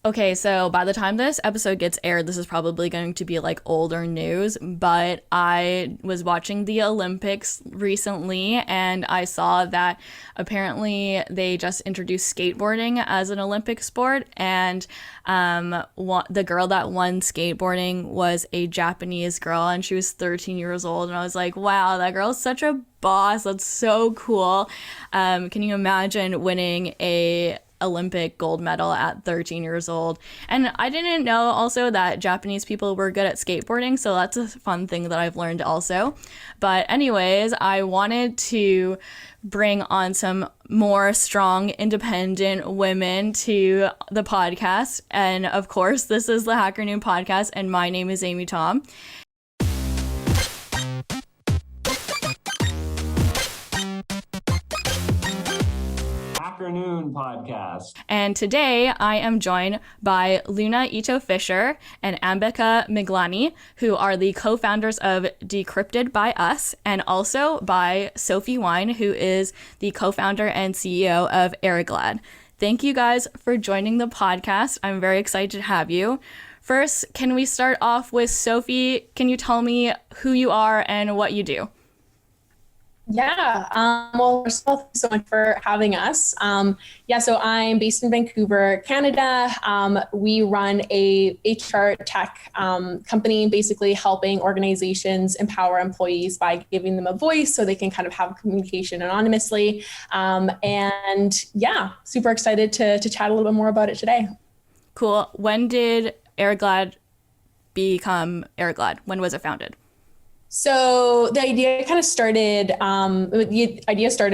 Okay, so by the time this episode gets aired, this is probably going to be like older news, but I was watching the Olympics recently and I saw that apparently they just introduced skateboarding as an Olympic sport, and the girl that won skateboarding was a Japanese girl and she was 13 years old, and I was like, wow, that girl's such a boss. That's so cool. Can you imagine winning a Olympic gold medal at 13 years old? And I didn't know also that Japanese people were good at skateboarding, so that's a fun thing that I've learned also. But anyways, I wanted to bring on some more strong, independent women to the podcast. And of course, this is the HackerNoon Podcast, and my name is Amy Tom. HackerNoon Podcast. And today I am joined by Luna Fisher and Ambika Miglani, who are the co-founders of Decrypted by Us, and also by Sophie Wyne, who is the co-founder and CEO of Ariglad. Thank you guys for joining the podcast. I'm very excited to have you. First, can we start off with Sophie? Can you tell me who you are and what you do? Yeah. Well, first of all, thanks so much for having us. So I'm based in Vancouver, Canada. We run a HR tech company, basically helping organizations empower employees by giving them a voice so they can kind of have communication anonymously. Super excited to chat a little bit more about it today. Cool. When did Ariglad become Ariglad? When was it founded? So the idea kind of started,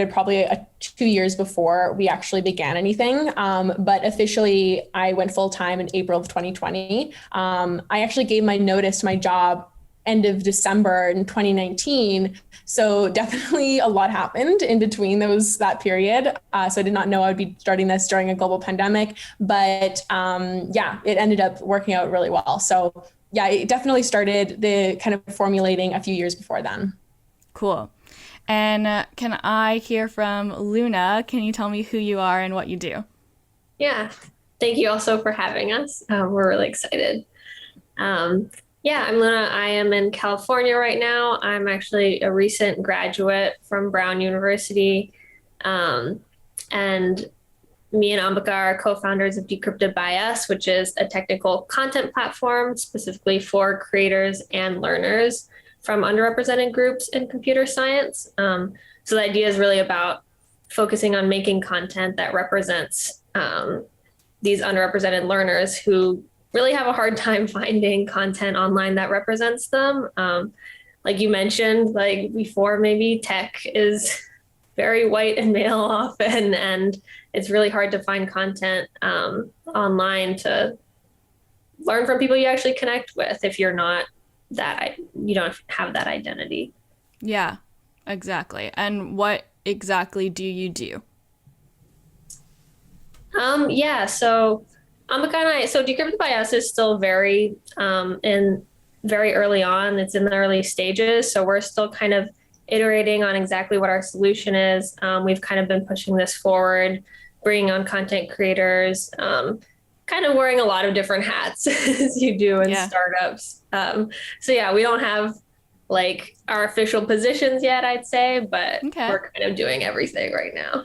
probably 2 years before we actually began anything. But officially I went full time in April of 2020. I actually gave my notice to my job end of December in 2019. So definitely a lot happened in between that period. So I did not know I would be starting this during a global pandemic, but it ended up working out really well. So yeah, it definitely started the kind of formulating a few years before then. Cool. And can I hear from Luna? Can you tell me who you are and what you do? Yeah, thank you also for having us. We're really excited. I'm Luna. I am in California right now. I'm actually a recent graduate from Brown University. And me and Ambika are co-founders of Decrypted by Us, which is a technical content platform specifically for creators and learners from underrepresented groups in computer science. So the idea is really about focusing on making content that represents these underrepresented learners who really have a hard time finding content online that represents them. Like you mentioned, like before, maybe tech is very white and male often, and it's really hard to find content online to learn from people you actually connect with if you don't have that identity. Yeah, exactly. And what exactly do you do? So Ambika and Decrypted by Us is still very early on. It's in the early stages, so we're still kind of iterating on exactly what our solution is. We've kind of been pushing this forward, bringing on content creators, kind of wearing a lot of different hats as you do in startups. We don't have like our official positions yet, I'd say, but We're kind of doing everything right now.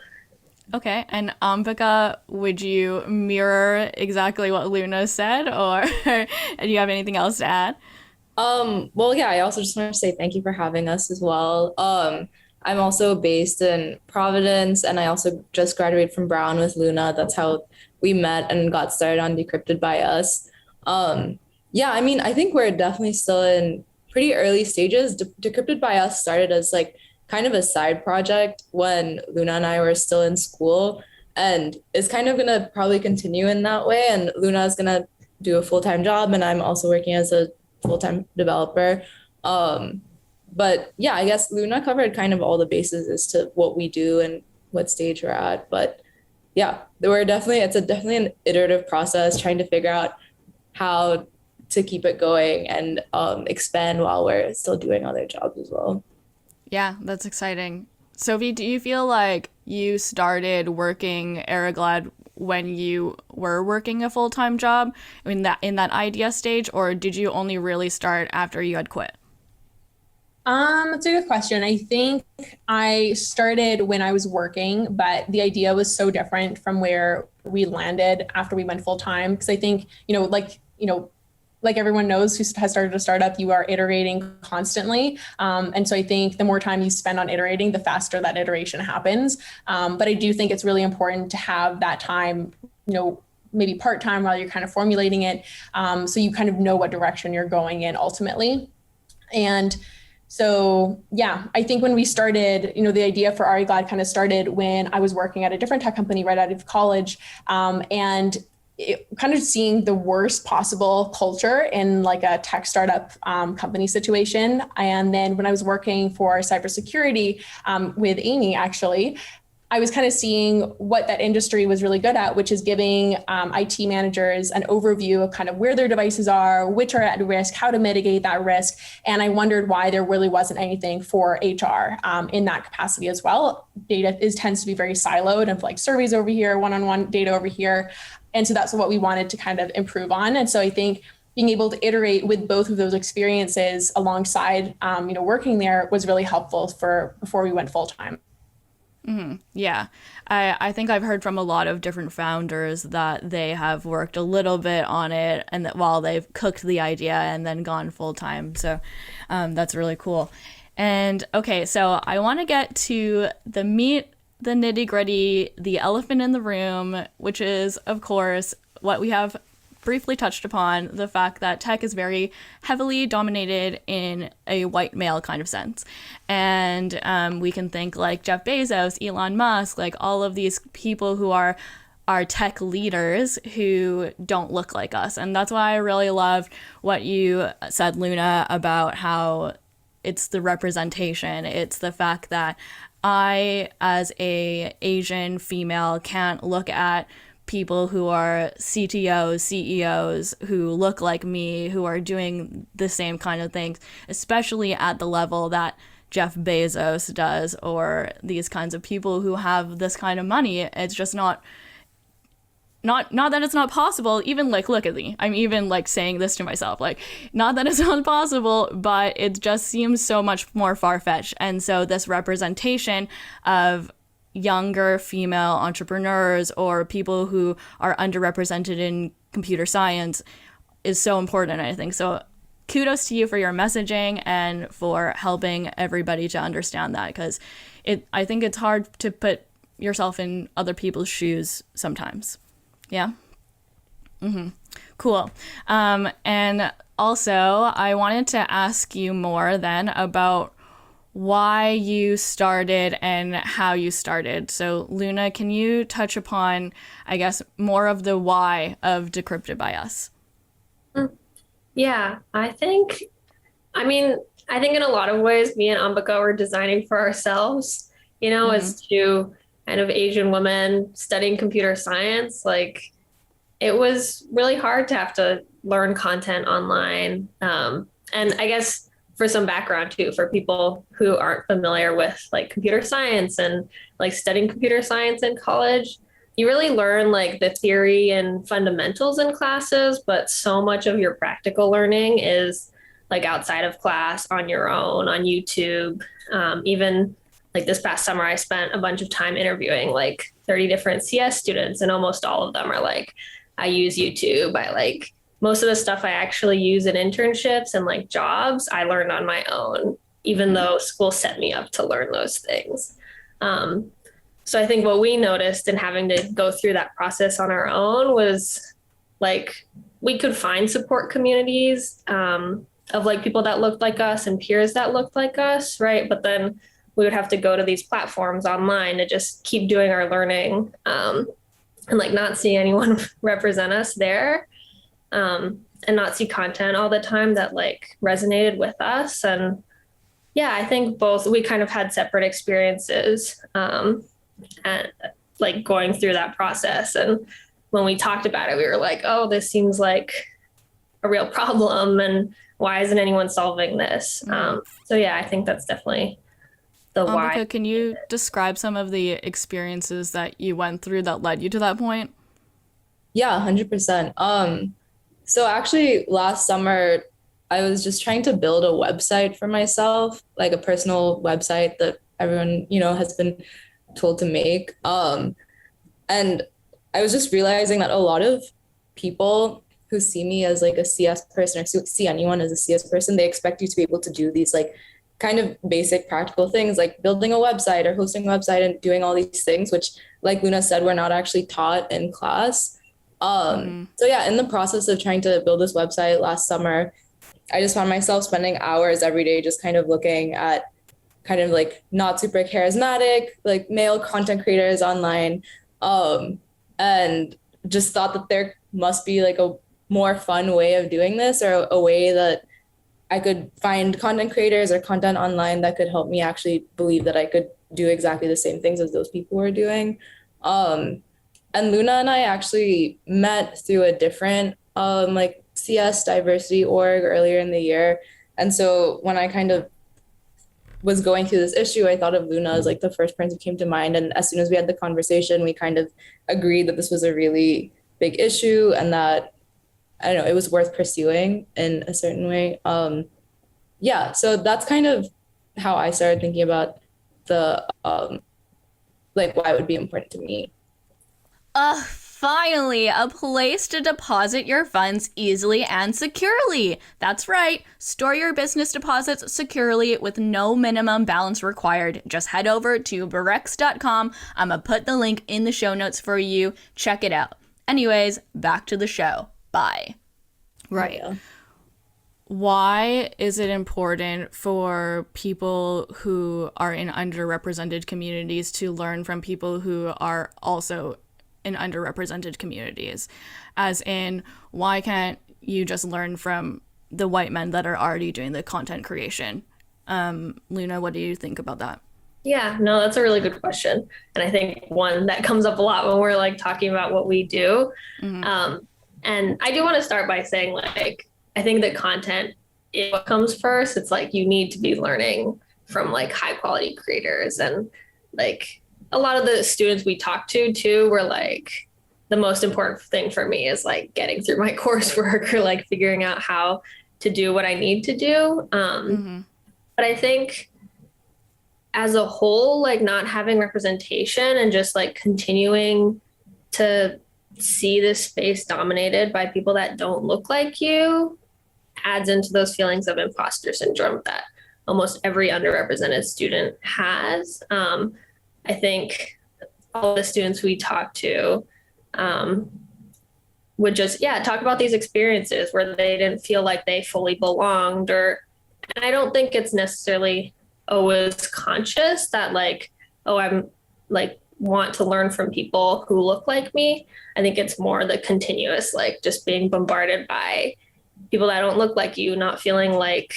Okay. And Ambika, would you mirror exactly what Luna said, or do you have anything else to add? I also just want to say thank you for having us as well. I'm also based in Providence, and I also just graduated from Brown with Luna. That's how we met and got started on Decrypted by Us. I think we're definitely still in pretty early stages. Decrypted by Us started as like kind of a side project when Luna and I were still in school, and it's kind of gonna probably continue in that way. And Luna is gonna do a full-time job, and I'm also working as a full-time developer. I guess Luna covered kind of all the bases as to what we do and what stage we're at. But yeah, it's definitely an iterative process, trying to figure out how to keep it going and expand while we're still doing other jobs as well. Yeah, that's exciting. Sophie, do you feel like you started working Ariglad when you were working a full-time job, I mean, that in that idea stage, or did you only really start after you had quit? That's a good question. I think I started when I was working, but the idea was so different from where we landed after we went full time. Because I think, like everyone knows who has started a startup, you are iterating constantly. And so I think the more time you spend on iterating, the faster that iteration happens. But I do think it's really important to have that time, maybe part-time while you're kind of formulating it. So you kind of know what direction you're going in ultimately. And so, yeah, I think when we started, the idea for Ariglad kind of started when I was working at a different tech company right out of college. And kind of seeing the worst possible culture in like a tech startup company situation. And then when I was working for cybersecurity with Amy, actually, I was kind of seeing what that industry was really good at, which is giving IT managers an overview of kind of where their devices are, which are at risk, how to mitigate that risk. And I wondered why there really wasn't anything for HR in that capacity as well. Data tends to be very siloed of like surveys over here, one-on-one data over here. And so that's what we wanted to kind of improve on. And so I think being able to iterate with both of those experiences alongside, working there was really helpful before we went full time. Mm-hmm. Yeah, I think I've heard from a lot of different founders that they have worked a little bit on it and that while they've cooked the idea and then gone full time. So that's really cool. And okay, so I want to get to the meat, the nitty gritty, the elephant in the room, which is, of course, what we have briefly touched upon, the fact that tech is very heavily dominated in a white male kind of sense. And we can think like Jeff Bezos, Elon Musk, like all of these people who are tech leaders who don't look like us. And that's why I really loved what you said, Luna, about how it's the representation. It's the fact that I, as a Asian female, can't look at people who are CTOs, CEOs, who look like me, who are doing the same kind of things, especially at the level that Jeff Bezos does, or these kinds of people who have this kind of money. It's just not that it's not possible. Even like, look at me. I'm even like saying this to myself, like, not that it's not possible, but it just seems so much more far-fetched. And so this representation of younger female entrepreneurs or people who are underrepresented in computer science is so important, I think. So kudos to you for your messaging and for helping everybody to understand that, because I think it's hard to put yourself in other people's shoes sometimes. Yeah? Mm-hmm. Cool. And also, I wanted to ask you more then about why you started and how you started. So Luna, can you touch upon, I guess, more of the why of Decrypted by Us? Yeah, I think in a lot of ways, me and Ambika were designing for ourselves, as two kind of Asian women studying computer science. Like, it was really hard to have to learn content online. And I guess for some background too, for people who aren't familiar with like computer science and like studying computer science in college, you really learn like the theory and fundamentals in classes, but so much of your practical learning is like outside of class, on your own, on YouTube. Even like this past summer, I spent a bunch of time interviewing like 30 different CS students, and almost all of them are like, I use YouTube. Most of the stuff I actually use in internships and like jobs, I learned on my own, even though school set me up to learn those things. So I think what we noticed in having to go through that process on our own was like, we could find support communities of like people that looked like us and peers that looked like us, right? But then we would have to go to these platforms online to just keep doing our learning and like not see anyone represent us there. And not see content all the time that like resonated with us. And yeah, I think we kind of had separate experiences and like going through that process. And when we talked about it, we were like, oh, this seems like a real problem. And why isn't anyone solving this? So yeah, I think that's definitely the why. Ambika, can you describe some of the experiences that you went through that led you to that point? Yeah, 100%. So actually last summer, I was just trying to build a website for myself, like a personal website that everyone, has been told to make. And I was just realizing that a lot of people who see me as like a CS person or see anyone as a CS person, they expect you to be able to do these like kind of basic practical things like building a website or hosting a website and doing all these things, which like Luna said, we're not actually taught in class. So yeah, in the process of trying to build this website last summer, I just found myself spending hours every day just kind of looking at kind of like not super charismatic, like male content creators online. And just thought that there must be like a more fun way of doing this, or a way that I could find content creators or content online that could help me actually believe that I could do exactly the same things as those people were doing. And Luna and I actually met through a different like CS diversity org earlier in the year. And so when I kind of was going through this issue, I thought of Luna as like the first person who came to mind. And as soon as we had the conversation, we kind of agreed that this was a really big issue and that, I don't know, it was worth pursuing in a certain way. Yeah, so that's kind of how I started thinking about the like why it would be important to me. Finally, a place to deposit your funds easily and securely. That's right. Store your business deposits securely with no minimum balance required. Just head over to Barex.com. I'm going to put the link in the show notes for you. Check it out. Anyways, back to the show. Bye. Right. Yeah. Why is it important for people who are in underrepresented communities to learn from people who are also in underrepresented communities? As in, why can't you just learn from the white men that are already doing the content creation? Luna, what do you think about that? Yeah, no, that's a really good question. And I think one that comes up a lot when we're like talking about what we do. And I do want to start by saying, like, I think that content is what comes first. It's like you need to be learning from like high quality creators. And like a lot of the students we talk to too were like, the most important thing for me is like getting through my coursework or like figuring out how to do what I need to do. But I think as a whole, like not having representation and just like continuing to see this space dominated by people that don't look like you adds into those feelings of imposter syndrome that almost every underrepresented student has. I think all the students we talk to would just, talk about these experiences where they didn't feel like they fully belonged, and I don't think it's necessarily always conscious that like, oh, I'm like want to learn from people who look like me. I think it's more the continuous, like just being bombarded by people that don't look like you, not feeling like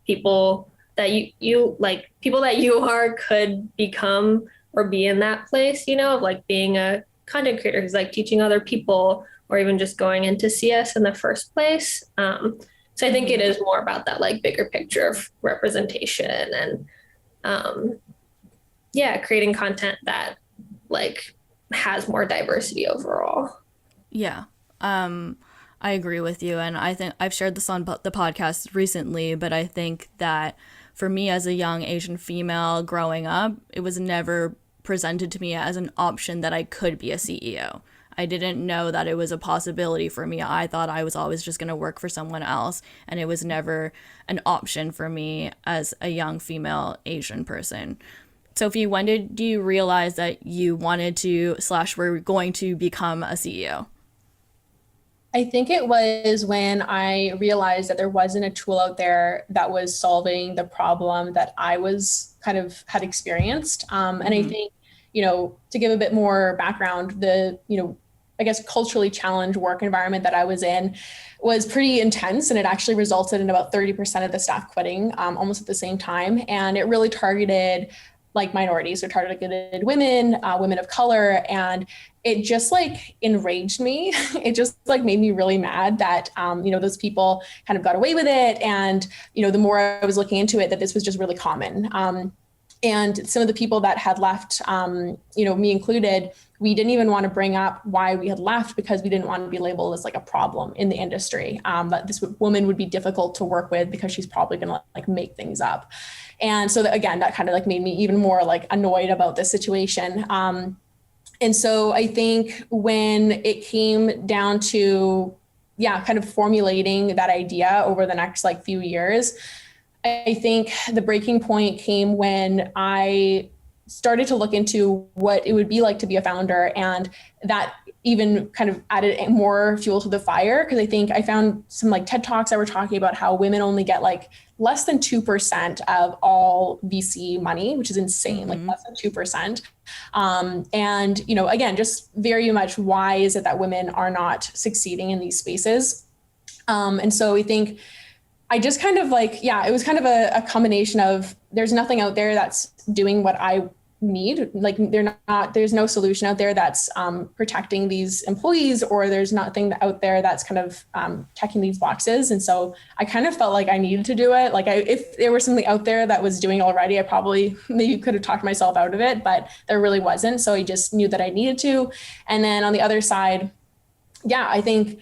people that you like people that you are could become or be in that place, of like being a content creator who's like teaching other people or even just going into CS in the first place. So I think it is more about that like bigger picture of representation and creating content that like has more diversity overall. Yeah. I agree with you. And I think I've shared this on the podcast recently, but I think that for me as a young Asian female growing up, it was never presented to me as an option that I could be a CEO. I didn't know that it was a possibility for me. I thought I was always just going to work for someone else, and it was never an option for me as a young female Asian person. Sophie, when did you realize that you wanted to / were going to become a CEO? I think it was when I realized that there wasn't a tool out there that was solving the problem that I was kind of had experienced. And I think, to give a bit more background, the, I guess culturally challenged work environment that I was in was pretty intense, and it actually resulted in about 30% of the staff quitting almost at the same time. And it really targeted like minorities, or targeted women, women of color. And it just like enraged me. It just like made me really mad that, those people kind of got away with it. And, the more I was looking into it, that this was just really common. And some of the people that had left, me included, we didn't even want to bring up why we had left because we didn't want to be labeled as like a problem in the industry. That this woman would be difficult to work with because she's probably going to like make things up. And so that kind of like made me even more like annoyed about this situation. And so I think when it came down to, kind of formulating that idea over the next like few years, I think the breaking point came when I started to look into what it would be like to be a founder, and that even kind of added more fuel to the fire, because I think I found some like TED Talks that were talking about how women only get like less than 2% of all VC money, which is insane, like less than 2%. And, again, just very much why is it that women are not succeeding in these spaces? And so I think I just kind of like, it was kind of a combination of there's nothing out there that's doing what I need. Like there's no solution out there that's protecting these employees, or there's nothing out there that's kind of checking these boxes. And so I kind of felt like I needed to do it. Like if there was something out there that was doing it already, I probably maybe could have talked myself out of it, but there really wasn't. So I just knew that I needed to. And then on the other side, I think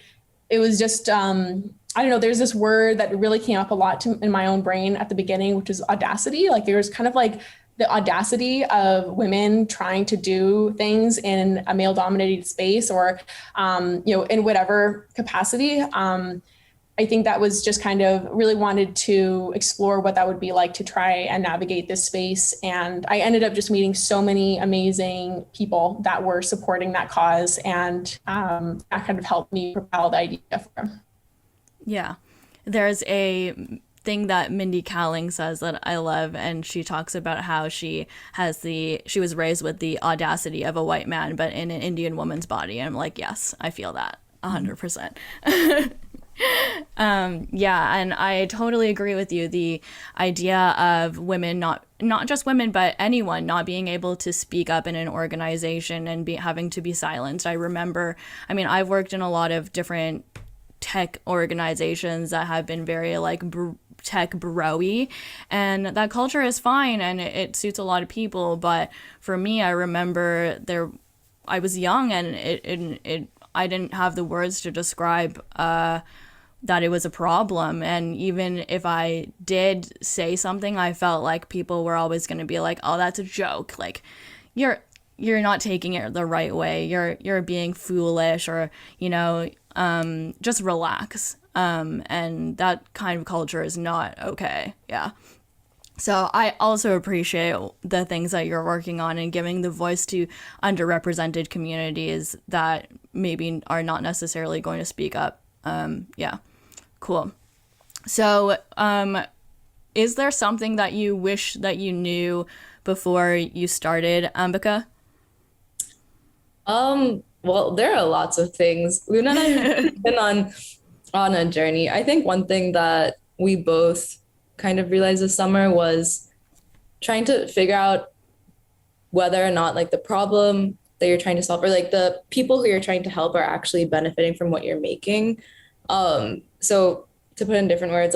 it was just, I don't know, there's this word that really came up a lot in my own brain at the beginning, which is audacity. Like there was kind of like the audacity of women trying to do things in a male dominated space, or, in whatever capacity. I think that was just kind of really wanted to explore what that would be like to try and navigate this space. And I ended up just meeting so many amazing people that were supporting that cause. And that kind of helped me propel the idea for. Yeah. There's a thing that Mindy Kaling says that I love, and she talks about how she was raised with the audacity of a white man, but in an Indian woman's body. And I'm like, yes, I feel that 100%. And I totally agree with you. The idea of women, not just women, but anyone not being able to speak up in an organization and having to be silenced. I remember, I've worked in a lot of different tech organizations that have been very like tech bro-y, and that culture is fine and it suits a lot of people. But for me, I remember I was young, and I didn't have the words to describe that it was a problem. And even if I did say something, I felt like people were always going to be like, oh, that's a joke. Like you're not taking it the right way. You're being foolish, or, just relax. And that kind of culture is not okay. Yeah. So I also appreciate the things that you're working on and giving the voice to underrepresented communities that maybe are not necessarily going to speak up. Cool. So, is there something that you wish that you knew before you started Ambika? Well, there are lots of things. Luna and I have been on a journey. I think one thing that we both kind of realized this summer was trying to figure out whether or not like the problem that you're trying to solve, or like the people who you're trying to help, are actually benefiting from what you're making. So to put in different words,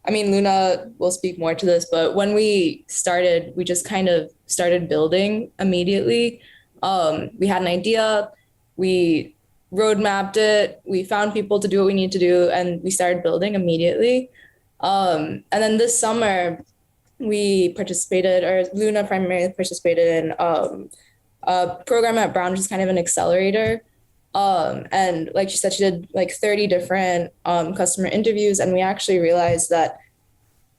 Luna will speak more to this, but when we started, we just kind of started building immediately. We had an idea, we roadmapped it, we found people to do what we need to do, and we started building immediately. And then this summer, we participated, or Luna primarily participated in a program at Brown, which is kind of an accelerator. And like she said, she did like 30 different customer interviews, and we actually realized that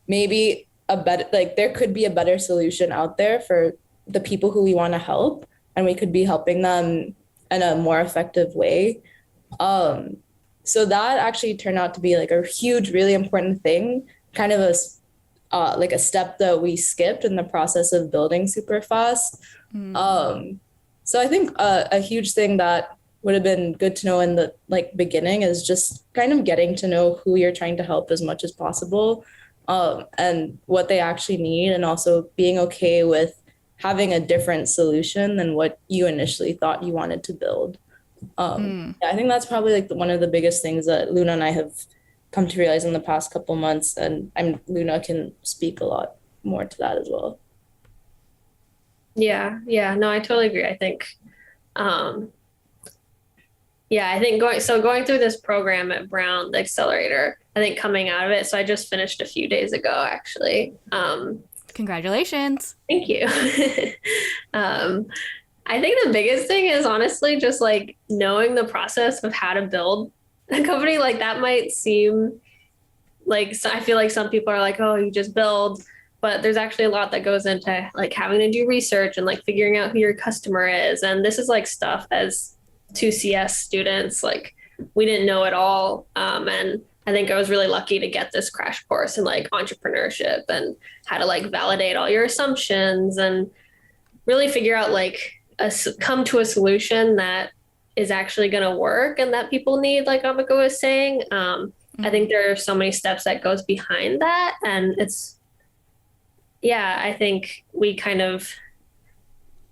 maybe there could be a better solution out there for the people who we want to help, and we could be helping them in a more effective way. So that actually turned out to be like a huge, really important thing, kind of a step that we skipped in the process of building super fast. So I think a huge thing that would have been good to know in the beginning is just kind of getting to know who you're trying to help as much as possible, and what they actually need, and also being okay with having a different solution than what you initially thought you wanted to build. I think that's probably one of the biggest things that Luna and I have come to realize in the past couple months, and Luna can speak a lot more to that as well. Yeah. Yeah. No, I totally agree. I think, I think going through this program at Brown, the accelerator, I think coming out of it. So I just finished a few days ago, actually. Congratulations. Thank you. I think the biggest thing is honestly just like knowing the process of how to build a company. Like that might seem like, I feel like some people are like, oh, you just build, but there's actually a lot that goes into like having to do research and like figuring out who your customer is. And this is like stuff as 2CS students, like we didn't know it all. And I think I was really lucky to get this crash course in like entrepreneurship and how to like validate all your assumptions and really figure out like come to a solution that is actually going to work and that people need, like Ambika was saying. I think there are so many steps that goes behind that. And I think we kind of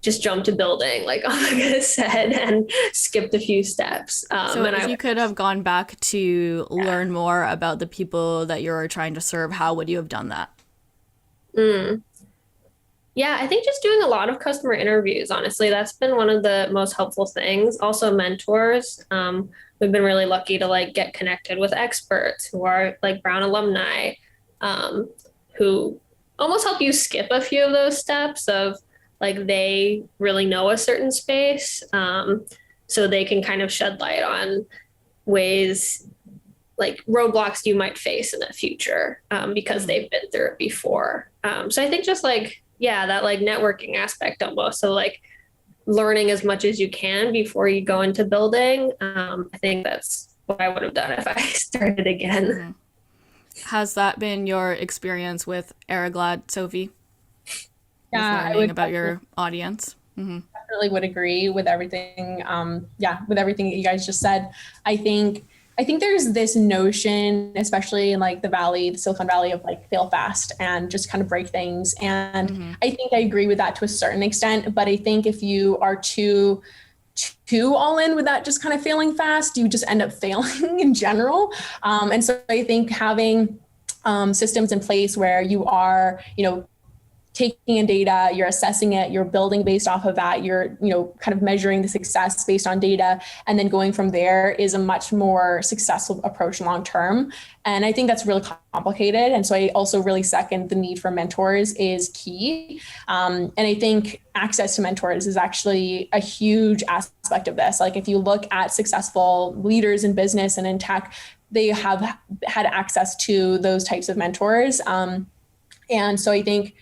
just jumped to building, like Ambika said, and skipped a few steps. So if you could have gone back to learn more about the people that you're trying to serve, how would you have done that? Yeah, I think just doing a lot of customer interviews, honestly, that's been one of the most helpful things. Also mentors. We've been really lucky to like get connected with experts who are like Brown alumni, who almost help you skip a few of those steps of like they really know a certain space. So they can kind of shed light on ways like roadblocks you might face in the future because they've been through it before. So I think just like, that like networking aspect almost. So like learning as much as you can before you go into building. I think that's what I would have done if I started again. Mm-hmm. Has that been your experience with Ariglad, Sophie? Yeah, I would about your audience. Mm-hmm. Definitely would agree with everything. With everything that you guys just said. I think there's this notion, especially in like the Silicon Valley, of like fail fast and just kind of break things. And I think I agree with that to a certain extent. But I think if you are too all in with that, just kind of failing fast, you just end up failing in general. And so I think having systems in place where you are, taking in data, you're assessing it, you're building based off of that, you're, kind of measuring the success based on data, and then going from there is a much more successful approach long term. And I think that's really complicated. And so I also really second the need for mentors is key. And I think access to mentors is actually a huge aspect of this. Like if you look at successful leaders in business and in tech, they have had access to those types of mentors. And so I think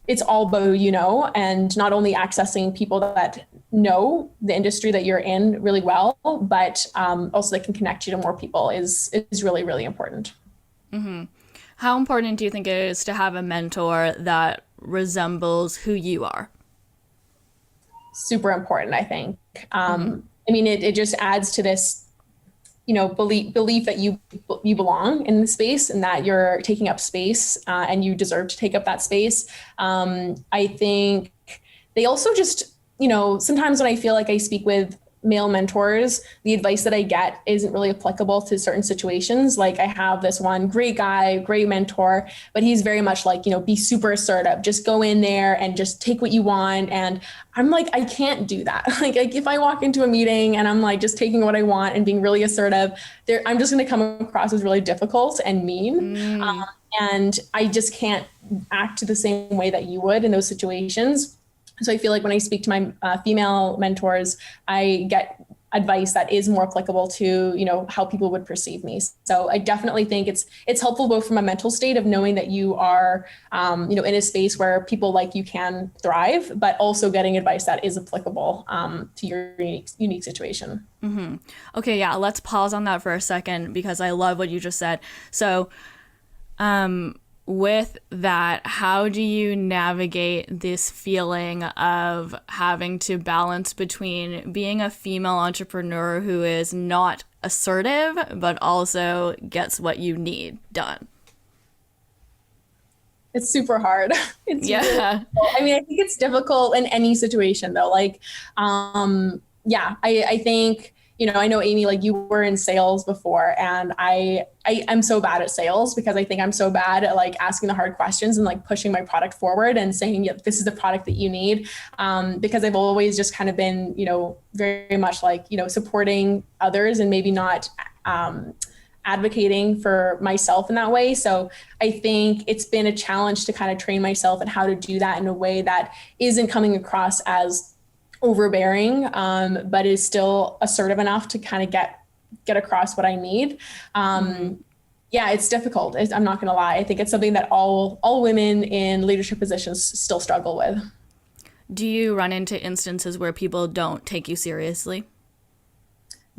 it's all about, and not only accessing people that know the industry that you're in really well, but also that can connect you to more people is really, really important. Mm-hmm. How important do you think it is to have a mentor that resembles who you are? Super important, I think. It just adds to this belief that you belong in the space and that you're taking up space and you deserve to take up that space. I think they also just, sometimes when I feel like I speak with male mentors, the advice that I get isn't really applicable to certain situations. Like I have this one great guy, great mentor, but he's very much like, be super assertive, just go in there and just take what you want. And I'm like, I can't do that. Like if I walk into a meeting and I'm like just taking what I want and being really assertive, I'm just going to come across as really difficult and mean. And I just can't act the same way that you would in those situations. So I feel like when I speak to my female mentors, I get advice that is more applicable to, how people would perceive me. So I definitely think it's helpful both from a mental state of knowing that you are, in a space where people like you can thrive, but also getting advice that is applicable to your unique situation. Mm-hmm. Okay, yeah, let's pause on that for a second because I love what you just said. So, with that, how do you navigate this feeling of having to balance between being a female entrepreneur who is not assertive, but also gets what you need done? It's super hard. Yeah. Really, I think it's difficult in any situation though. Like, I think, I know Amy, like you were in sales before, and I'm so bad at sales because I think I'm so bad at like asking the hard questions and like pushing my product forward and saying, yeah, this is the product that you need. Because I've always just kind of been, very much like, supporting others and maybe not, advocating for myself in that way. So I think it's been a challenge to kind of train myself in how to do that in a way that isn't coming across as overbearing, but is still assertive enough to kind of get across what I need. Yeah, it's difficult. I'm not going to lie. I think it's something that all women in leadership positions still struggle with. Do you run into instances where people don't take you seriously?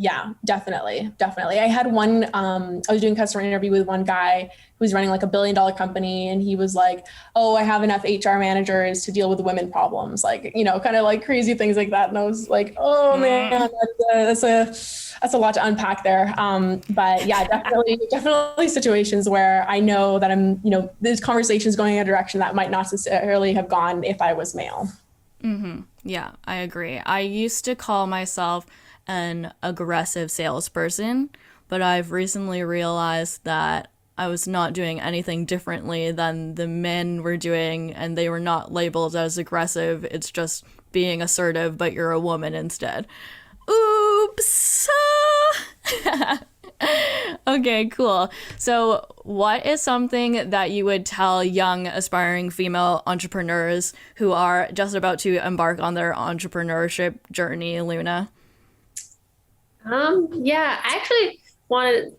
Yeah, definitely. I had one, I was doing a customer interview with one guy who's running like $1 billion company. And he was like, oh, I have enough HR managers to deal with women problems, like, kind of like crazy things like that. And I was like, oh man, that's a lot to unpack there. But yeah, definitely situations where I know that I'm, this conversation's going in a direction that might not necessarily have gone if I was male. Mm-hmm. Yeah, I agree. I used to call myself an aggressive salesperson, but I've recently realized that I was not doing anything differently than the men were doing, and they were not labeled as aggressive. It's just being assertive, but you're a woman instead. Oops. Okay, cool. So what is something that you would tell young aspiring female entrepreneurs who are just about to embark on their entrepreneurship journey, Luna? Yeah, I actually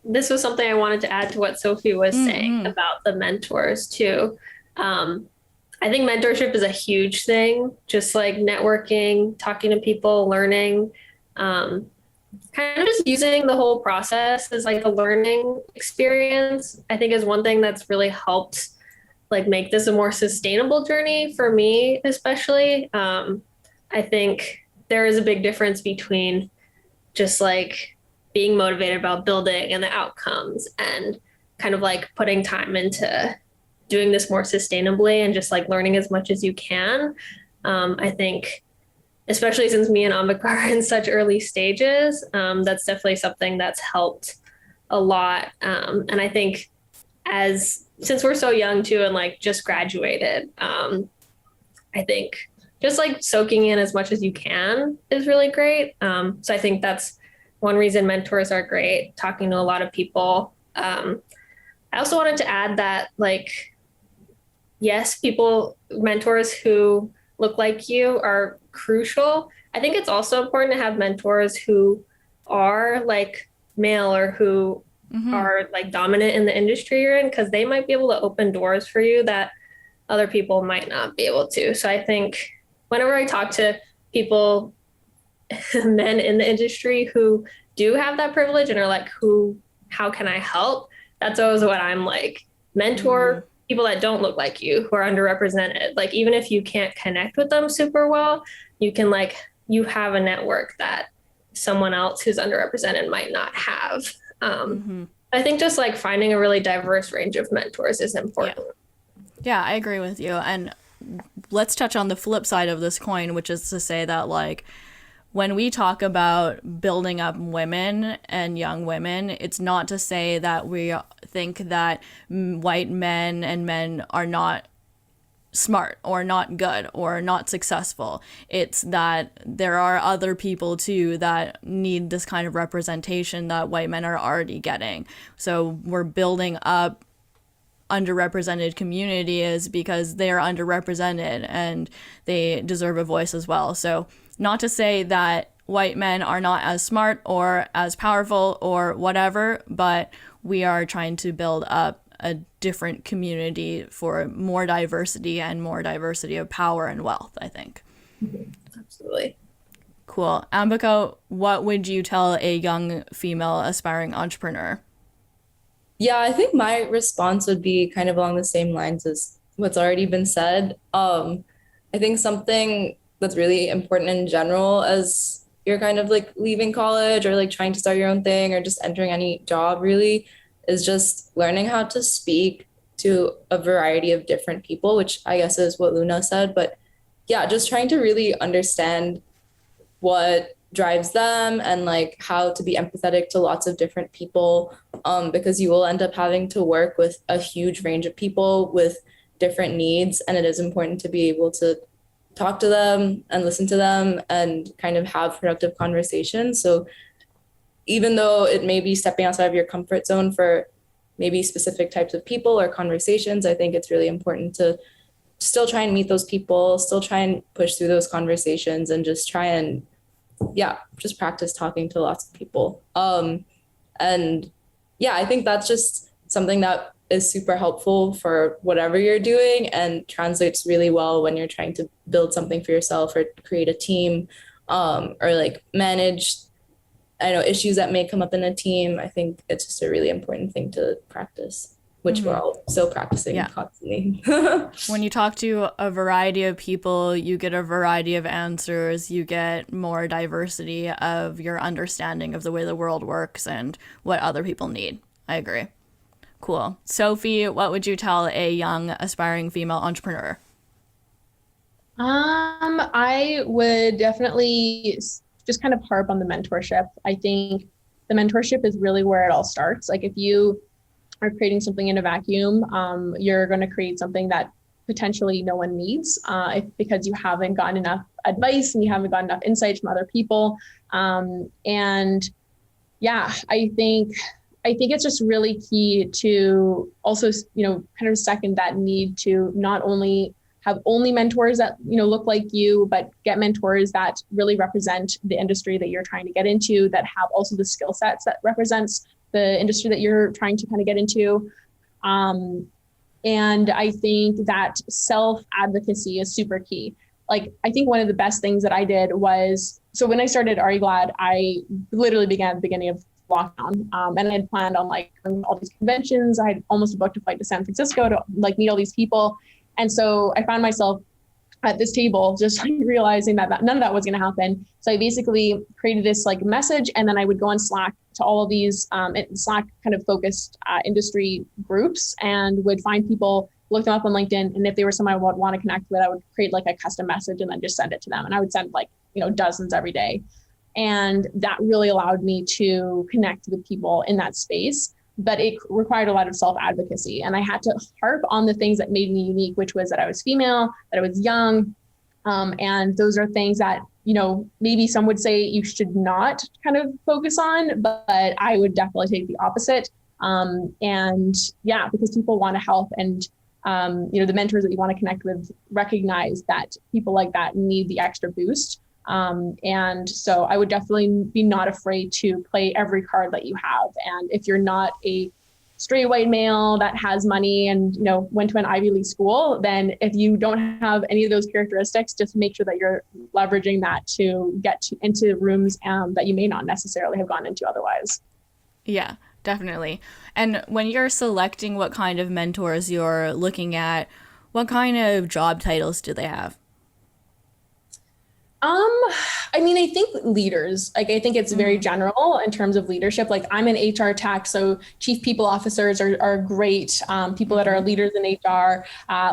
this was something I wanted to add to what Sophie was saying about the mentors too. I think mentorship is a huge thing, just like networking, talking to people, learning, kind of just using the whole process as like a learning experience, I think is one thing that's really helped like make this a more sustainable journey for me, especially. I think there is a big difference between just like being motivated about building and the outcomes and kind of like putting time into doing this more sustainably and just like learning as much as you can. I think, especially since me and Ambika are in such early stages, that's definitely something that's helped a lot. And I think since we're so young too, and like just graduated, I think just like soaking in as much as you can is really great. So I think that's one reason mentors are great, talking to a lot of people. I also wanted to add that like, yes, mentors who look like you are crucial. I think it's also important to have mentors who are like male or who are like dominant in the industry you're in, because they might be able to open doors for you that other people might not be able to. So I think whenever I talk to people, men in the industry who do have that privilege and are like, how can I help? That's always what I'm like, mentor people that don't look like you, who are underrepresented. Like, even if you can't connect with them super well, you can you have a network that someone else who's underrepresented might not have. I think just like finding a really diverse range of mentors is important. Yeah, I agree with you. And let's touch on the flip side of this coin, which is to say that like when we talk about building up women and young women, it's not to say that we think that white men and men are not smart or not good or not successful. It's that there are other people too that need this kind of representation that white men are already getting. So we're building up underrepresented communities because they are underrepresented and they deserve a voice as well. So not to say that white men are not as smart or as powerful or whatever, but we are trying to build up a different community for more diversity and more diversity of power and wealth, I think. Absolutely. Cool. Ambika, what would you tell a young female aspiring entrepreneur? Yeah, I think my response would be kind of along the same lines as what's already been said. I think something that's really important in general as you're kind of like leaving college or like trying to start your own thing or just entering any job really is just learning how to speak to a variety of different people, which I guess is what Luna said. But yeah, just trying to really understand what drives them, and like how to be empathetic to lots of different people, because you will end up having to work with a huge range of people with different needs, and it is important to be able to talk to them and listen to them and kind of have productive conversations. So even though it may be stepping outside of your comfort zone for maybe specific types of people or conversations, I think it's really important to still try and meet those people, still try and push through those conversations, and just try and just practice talking to lots of people. And yeah, I think that's just something that is super helpful for whatever you're doing and translates really well when you're trying to build something for yourself or create a team, or like manage, I know, issues that may come up in a team. I think it's just a really important thing to practice, which we're all still practicing constantly. When you talk to a variety of people, you get a variety of answers. You get more diversity of your understanding of the way the world works and what other people need. I agree. Cool. Sophie, what would you tell a young aspiring female entrepreneur? I would definitely just kind of harp on the mentorship. I think the mentorship is really where it all starts. Like if you are creating something in a vacuum, you're going to create something that potentially no one needs, because you haven't gotten enough advice and you haven't gotten enough insights from other people. And yeah, I think it's just really key to also, kind of second that need to not only have only mentors that, look like you, but get mentors that really represent the industry that you're trying to get into, that have also the skill sets that represents the industry that you're trying to kind of get into. And I think that self-advocacy is super key. Like, I think one of the best things that I did was, so when I started Ariglad, I literally began at the beginning of lockdown. And I had planned on like all these conventions. I had almost booked a flight to San Francisco to like meet all these people. And so I found myself at this table, just like realizing that none of that was going to happen. So I basically created this like message, and then I would go on Slack to all of these Slack kind of focused industry groups, and would find people, look them up on LinkedIn. And if they were someone I would want to connect with, I would create like a custom message and then just send it to them. And I would send like, dozens every day. And that really allowed me to connect with people in that space. But it required a lot of self-advocacy. And I had to harp on the things that made me unique, which was that I was female, that I was young. And those are things that, maybe some would say you should not kind of focus on, but I would definitely take the opposite. And yeah, because people want to help, and, the mentors that you want to connect with recognize that people like that need the extra boost. And so I would definitely be not afraid to play every card that you have. And if you're not a straight white male that has money and, went to an Ivy League school, then if you don't have any of those characteristics, just make sure that you're leveraging that to get into rooms that you may not necessarily have gone into otherwise. Yeah, definitely. And when you're selecting what kind of mentors you're looking at, what kind of job titles do they have? I think leaders, like, I think it's very general in terms of leadership. Like, I'm in HR tech, so chief people officers are great. People that are leaders in HR,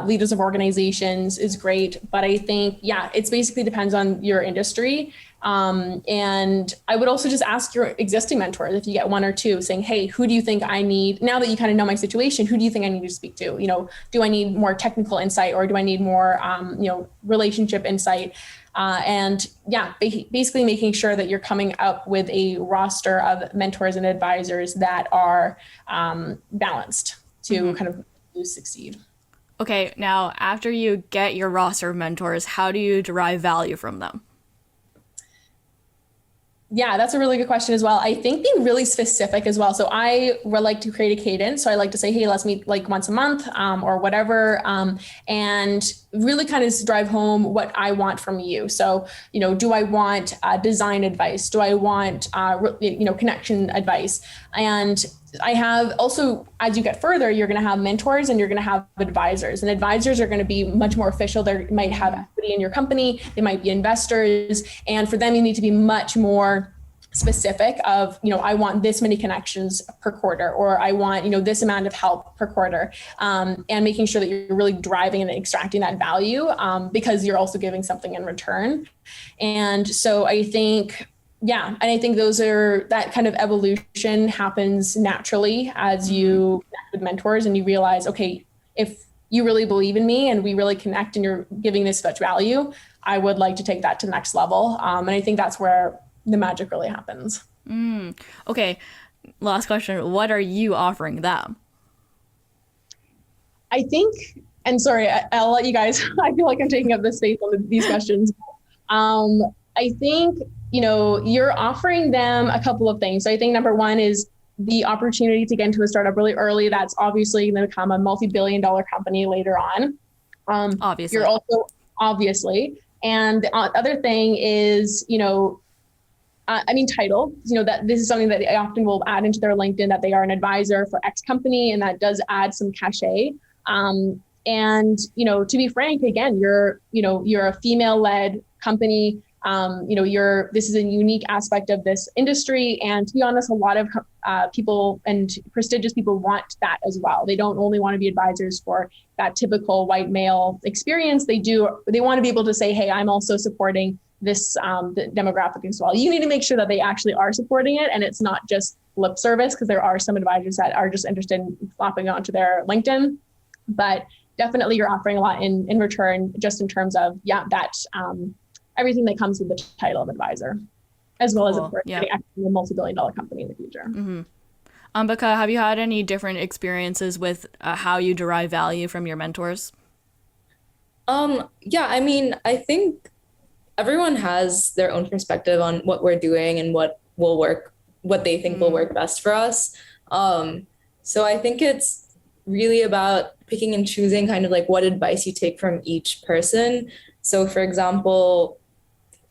leaders of organizations is great. But I think, it's basically depends on your industry. And I would also just ask your existing mentors, if you get one or two, saying, hey, who do you think I need, now that you kind of know my situation, who do you think I need to speak to? Do I need more technical insight, or do I need more, relationship insight? Basically making sure that you're coming up with a roster of mentors and advisors that are balanced to kind of succeed. Okay, now after you get your roster of mentors, how do you derive value from them? Yeah, that's a really good question as well. I think being really specific as well. So I would like to create a cadence. So I like to say, hey, let's meet like once a month or whatever. And really kind of drive home what I want from you. So, do I want design advice? Do I want, connection advice? And I have also, as you get further, you're going to have mentors and you're going to have advisors, and advisors are going to be much more official. They might have equity in your company. They might be investors. And for them, you need to be much more specific of, I want this many connections per quarter, or I want, this amount of help per quarter, and making sure that you're really driving and extracting that value, because you're also giving something in return. And so I think yeah, and I think that kind of evolution happens naturally as you connect with mentors and you realize, okay, if you really believe in me and we really connect and you're giving this much value, I would like to take that to the next level. And I think that's where the magic really happens. Okay, last question. What are you offering them? I think, and sorry, I'll let you guys, I feel like I'm taking up the space on these questions. I think, you're offering them a couple of things. So I think number one is the opportunity to get into a startup really early. That's obviously going to become a multi-billion-dollar company later on. Obviously. You're also, obviously. And the other thing is, title, that this is something that they often will add into their LinkedIn, that they are an advisor for X company, and that does add some cachet. And, to be frank, again, you're a female-led company. This is a unique aspect of this industry. And to be honest, a lot of people and prestigious people want that as well. They don't only want to be advisors for that typical white male experience. They want to be able to say, hey, I'm also supporting this the demographic as well. You need to make sure that they actually are supporting it and it's not just lip service, because there are some advisors that are just interested in flopping onto their LinkedIn. But definitely you're offering a lot in return, just in terms of, everything that comes with the title of advisor, as well as, of course, getting actually a multi-billion-dollar company in the future. Mm-hmm. Ambika, have you had any different experiences with how you derive value from your mentors? I think everyone has their own perspective on what we're doing and what they think will work best for us. So I think it's really about picking and choosing kind of like what advice you take from each person. So for example,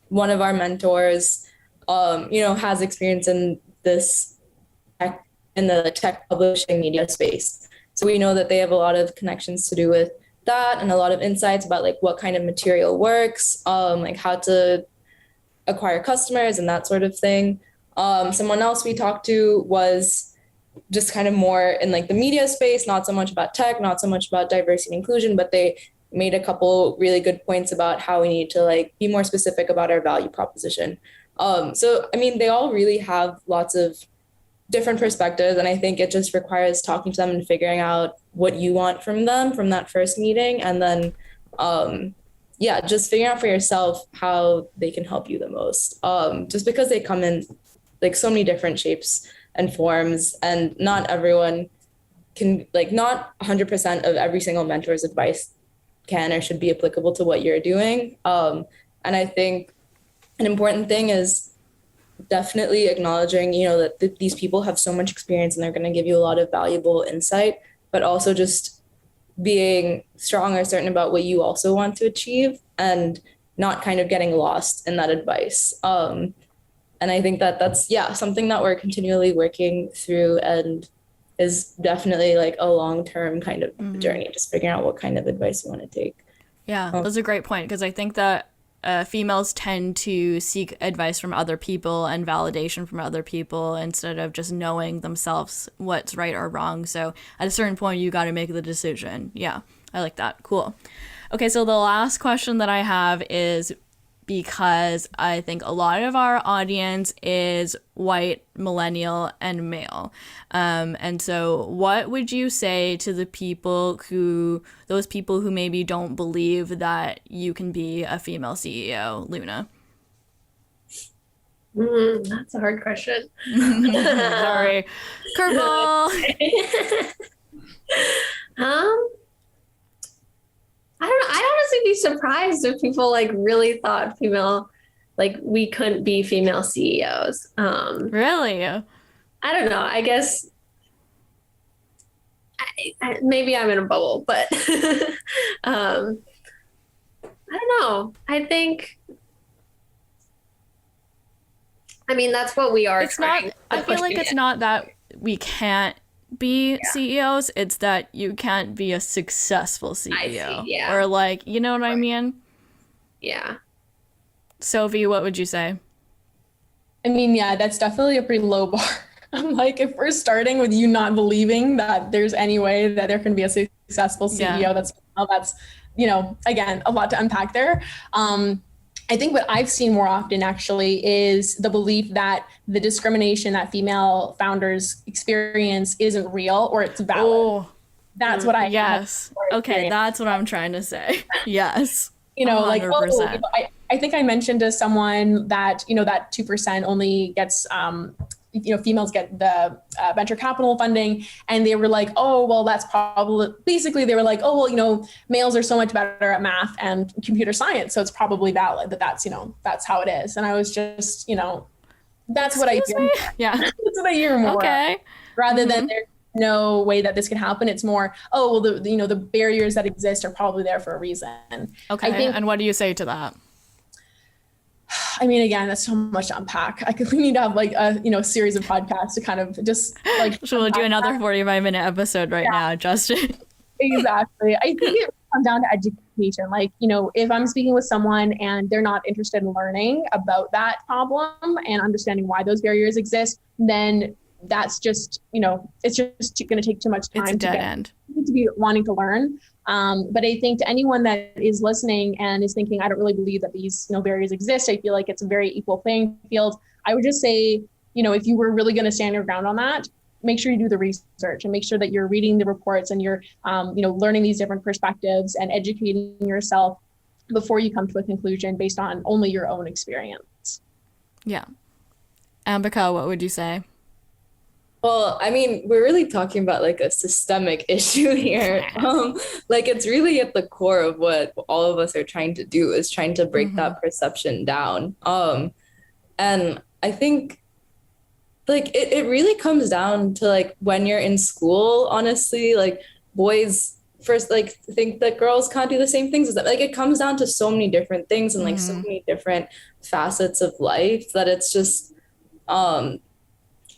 one of our mentors, has experience in the tech publishing media space. So we know that they have a lot of connections to do with that and a lot of insights about like what kind of material works, like how to acquire customers and that sort of thing. Someone else we talked to was just kind of more in like the media space, not so much about tech, not so much about diversity and inclusion, but they made a couple really good points about how we need to like be more specific about our value proposition. They all really have lots of different perspectives, and I think it just requires talking to them and figuring out what you want from them from that first meeting, and then just figuring out for yourself how they can help you the most. Just because they come in like so many different shapes and forms, and not everyone can, like, not 100% of every single mentor's advice can or should be applicable to what you're doing. And I think an important thing is definitely acknowledging, that these people have so much experience and they're going to give you a lot of valuable insight, but also just being strong or certain about what you also want to achieve and not kind of getting lost in that advice. And I think that's something that we're continually working through, and is definitely like a long-term kind of journey, just figuring out what kind of advice you want to take. Yeah, that's a great point, because I think that females tend to seek advice from other people and validation from other people instead of just knowing themselves what's right or wrong. So at a certain point, you got to make the decision. Yeah, I like that. Cool. Okay, so the last question that I have is, because I think a lot of our audience is white, millennial, and male. And so what would you say to those people who maybe don't believe that you can be a female CEO, Luna? That's a hard question. Sorry. Curveball. I don't know. I'd honestly be surprised if people like really thought we couldn't be female CEOs. Really? I don't know. I guess maybe I'm in a bubble, but I don't know. I mean, that's what we are. It's not, I feel like it's not that we can't be CEOs, it's that you can't be a successful CEO. Or like, you know what I mean? Yeah. Sophie, what would you say? I mean, that's definitely a pretty low bar. I'm like, if we're starting with you not believing that there's any way that there can be a successful CEO, that's again, a lot to unpack there. I think what I've seen more often actually is the belief that the discrimination that female founders experience isn't real or it's valid. Oh, That's what I yes. Okay, that's what I'm trying to say. Yes. like, 100%. I think I mentioned to someone that, that 2% only gets, females get the venture capital funding. And they were like, oh, well, that's probably, basically they were like, oh, well, males are so much better at math and computer science. So it's probably valid that that's how it is. And I was just, that's what I hear. Yeah. That's what I hear more. Okay. Rather than there's no way that this can happen. It's more, oh, well, the barriers that exist are probably there for a reason. Okay. And what do you say to that? I mean, again, that's so much to unpack. we need to have like a series of podcasts to kind of just like. So we'll do another 45-minute episode now, Justin. Exactly. I think it comes down to education. Like, if I'm speaking with someone and they're not interested in learning about that problem and understanding why those barriers exist, then that's just, it's just going to take too much time. It's a dead end. You need to be wanting to learn. But I think to anyone that is listening and is thinking, I don't really believe that these barriers exist, I feel like it's a very equal playing field. I would just say, if you were really going to stand your ground on that, make sure you do the research and make sure that you're reading the reports and you're, learning these different perspectives and educating yourself before you come to a conclusion based on only your own experience. Yeah. Ambika, what would you say? Well, I mean, we're really talking about like a systemic issue here. Like it's really at the core of what all of us are trying to do is trying to break that perception down. And I think like it really comes down to like when you're in school, honestly, like boys first like think that girls can't do the same things as them. Like it comes down to so many different things and like so many different facets of life that it's just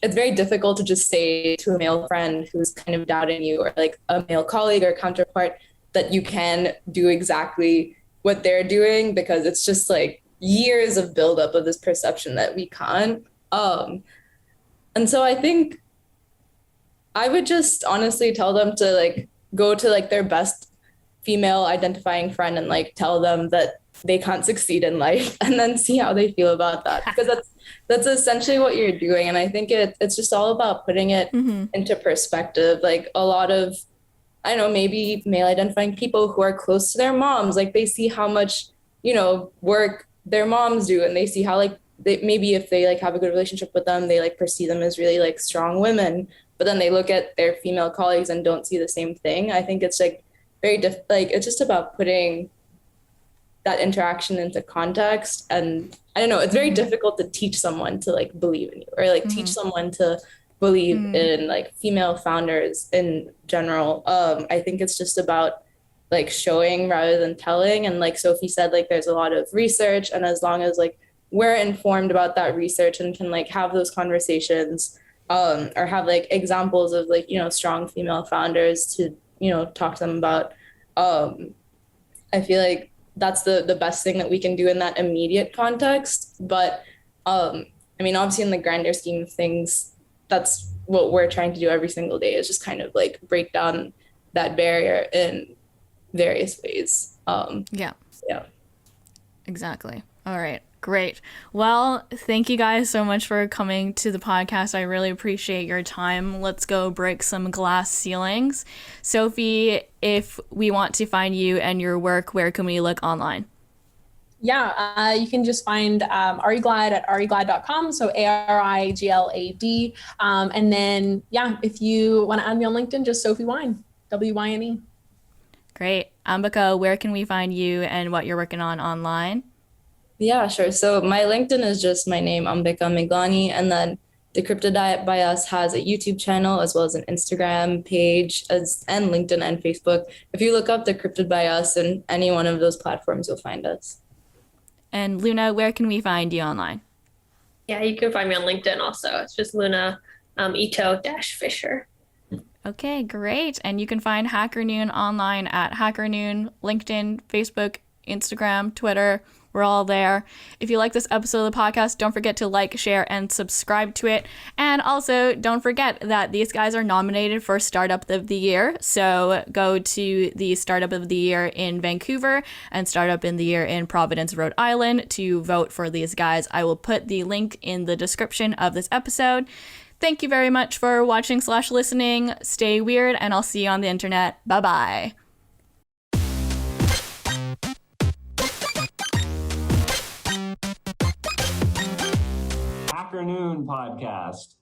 it's very difficult to just say to a male friend who's kind of doubting you or like a male colleague or counterpart that you can do exactly what they're doing, because it's just like years of buildup of this perception that we can't. And so I think I would just honestly tell them to like go to like their best female identifying friend and like tell them that they can't succeed in life and then see how they feel about that, because that's essentially what you're doing. And I think it's just all about putting it into perspective. Like a lot of, I don't know, maybe male identifying people who are close to their moms, like they see how much, work their moms do, and they see how like they, maybe if they like have a good relationship with them, they like perceive them as really like strong women, but then they look at their female colleagues and don't see the same thing. I think it's like like it's just about putting that interaction into context. And I don't know, it's very difficult to teach someone to like believe in you or like teach someone to believe in like female founders in general. I think it's just about like showing rather than telling. And like Sophie said, like there's a lot of research, and as long as like we're informed about that research and can like have those conversations or have like examples of like, strong female founders to, talk to them about, I feel like that's the best thing that we can do in that immediate context. But I mean, obviously in the grander scheme of things, that's what we're trying to do every single day, is just kind of like break down that barrier in various ways. Yeah. Exactly. All right. Great. Well, thank you guys so much for coming to the podcast. I really appreciate your time. Let's go break some glass ceilings. Sophie, if we want to find you and your work, where can we look online? Yeah, you can just find Ariglad at ariglad.com. So ARIGLAD. And then, if you want to add me on LinkedIn, just Sophie Wyne, WYNE. Great. Ambika, where can we find you and what you're working on online? Yeah, sure. So my LinkedIn is just my name, Ambika Miglani, and then Decrypted by Us has a YouTube channel as well as an Instagram page and LinkedIn and Facebook. If you look up Decrypted by Us in any one of those platforms, you'll find us. And Luna, where can we find you online? Yeah, you can find me on LinkedIn also. It's just Luna Ito-Fisher. Okay, great. And you can find HackerNoon online at HackerNoon, LinkedIn, Facebook, Instagram, Twitter. We're We're all there. If you like this episode of the podcast, don't forget to like, share, and subscribe to it. And also, don't forget that these guys are nominated for Startup of the Year. So go to the Startup of the Year in Vancouver and Startup in the Year in Providence, Rhode Island to vote for these guys. I will put the link in the description of this episode. Thank you very much for watching/listening. Stay weird, and I'll see you on the internet. Bye-bye. HackerNoon Podcast.